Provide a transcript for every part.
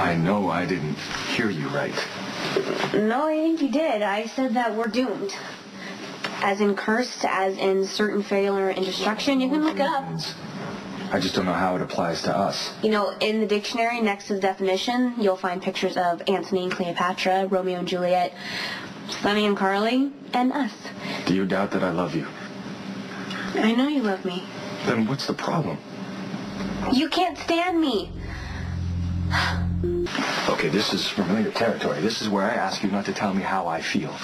I know I didn't hear you right. No, I think you did. I said that we're doomed. As in cursed, as in certain failure and destruction. You can look it up. I just don't know how it applies to us. You know, in the dictionary, next to the definition, you'll find pictures of Antony and Cleopatra, Romeo and Juliet, Sonny and Carly, and us. Do you doubt that I love you? I know you love me. Then what's the problem? You can't stand me. Okay, this is familiar territory. This is where I ask you not to tell me how I feel.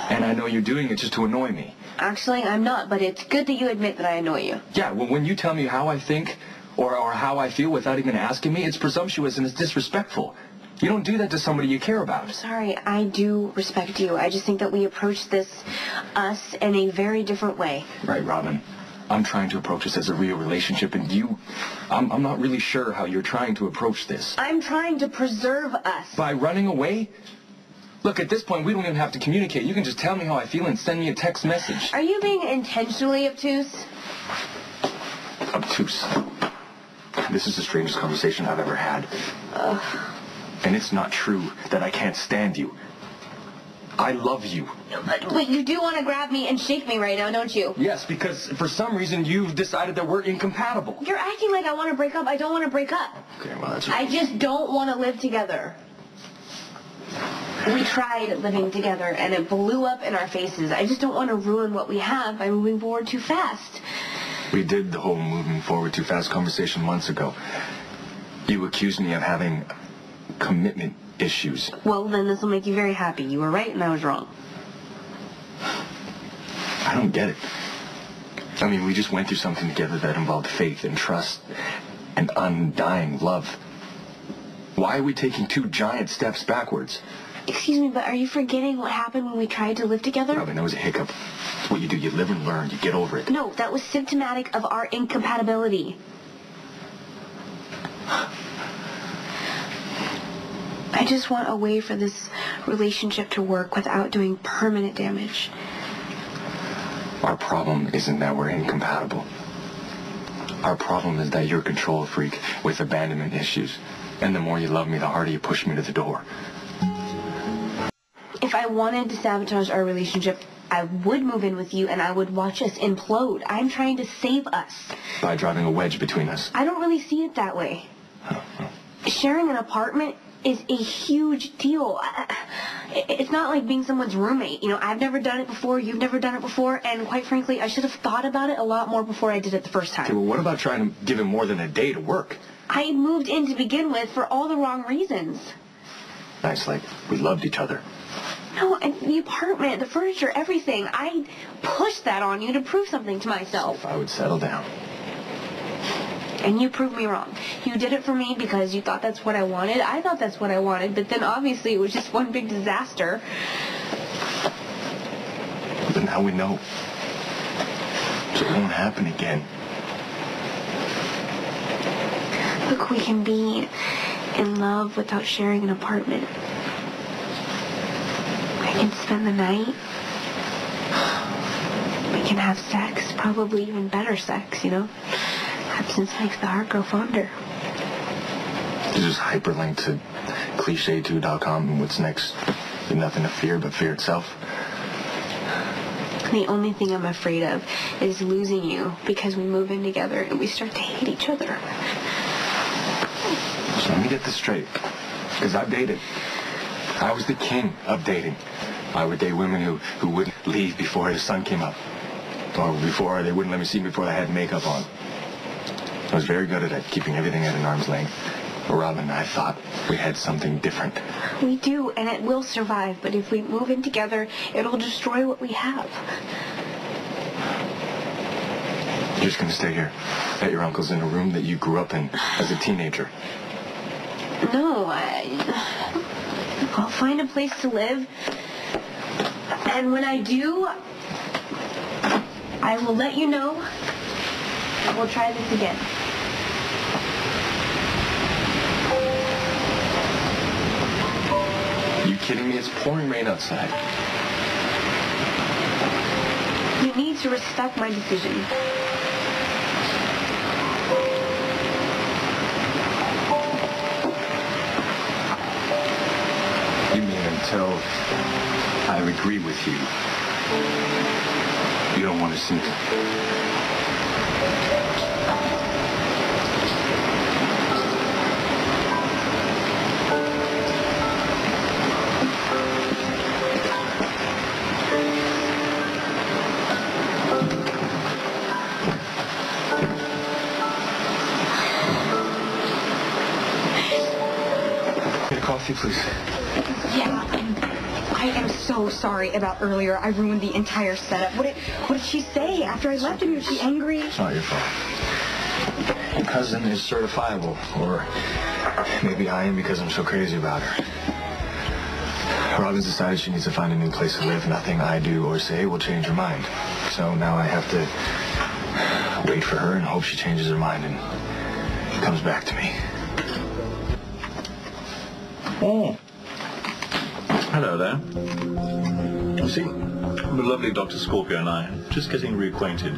And I know you're doing it just to annoy me. Actually, I'm not, but it's good that you admit that I annoy you. Yeah, well, when you tell me how I think or how I feel without even asking me, it's presumptuous and it's disrespectful. You don't do that to somebody you care about. I'm sorry, I do respect you. I just think that we approach us, in a very different way. Right, Robin. I'm trying to approach this as a real relationship, and I'm not really sure how you're trying to approach this. I'm trying to preserve us. By running away? Look, at this point, we don't even have to communicate. You can just tell me how I feel and send me a text message. Are you being intentionally obtuse? Obtuse. This is the strangest conversation I've ever had. And it's not true that I can't stand you. I love you. But you do want to grab me and shake me right now, don't you? Yes, because for some reason you've decided that we're incompatible. You're acting like I want to break up. I don't want to break up. Okay, well, that's... I just don't want to live together. We tried living together, and it blew up in our faces. I just don't want to ruin what we have by moving forward too fast. We did the whole moving forward too fast conversation months ago. You accused me of having commitment issues. Well, then this will make you very happy. You were right and I was wrong. I don't get it. I mean, we just went through something together that involved faith and trust and undying love. Why are we taking two giant steps backwards? Excuse me, but are you forgetting what happened when we tried to live together? Robin, that was a hiccup. It's what you do. You live and learn. You get over it. No, that was symptomatic of our incompatibility. I just want a way for this relationship to work without doing permanent damage. Our problem isn't that we're incompatible. Our problem is that you're a control freak with abandonment issues. And the more you love me, the harder you push me to the door. If I wanted to sabotage our relationship, I would move in with you and I would watch us implode. I'm trying to save us. By driving a wedge between us. I don't really see it that way. Sharing an apartment is a huge deal. It's not like being someone's roommate. You know, I've never done it before, you've never done it before, and quite frankly, I should have thought about it a lot more before I did it the first time. Okay, well, what about trying to give him more than a day to work? I moved in to begin with for all the wrong reasons. Nice, like we loved each other. No, and the apartment, the furniture, everything. I pushed that on you to prove something to myself. If I would settle down. And you proved me wrong. You did it for me because you thought that's what I wanted. I thought that's what I wanted, but then obviously it was just one big disaster. But now we know. So it won't happen again. Look, we can be in love without sharing an apartment. I can spend the night. We can have sex, probably even better sex, you know? Absence makes the heart grow fonder. You just hyperlink to cliche2.com and what's next? There's nothing to fear but fear itself. The only thing I'm afraid of is losing you because we move in together and we start to hate each other. So let me get this straight. Because I've dated. I was the king of dating. I would date women who wouldn't leave before the sun came up. Or before they wouldn't let me see before they had makeup on. I was very good at it, keeping everything at an arm's length. But Robin and I thought we had something different. We do, and it will survive. But if we move in together, it'll destroy what we have. You're just going to stay here at your uncle's in a room that you grew up in as a teenager. No, I'll find a place to live. And when I do, I will let you know. And we'll try this again. You kidding me? It's pouring rain outside. You need to respect my decision. I agree with you. You don't want to see me. Get a coffee, please. Yeah, I am so sorry about earlier. I ruined the entire setup. What did she say after I left him? Was she angry? It's not your fault. Your cousin is certifiable, or maybe I am because I'm so crazy about her. Robin's decided she needs to find a new place to live. Nothing I do or say will change her mind. So now I have to wait for her and hope she changes her mind and comes back to me. Oh. Hello there. You see, the lovely Dr. Scorpio and I are just getting reacquainted.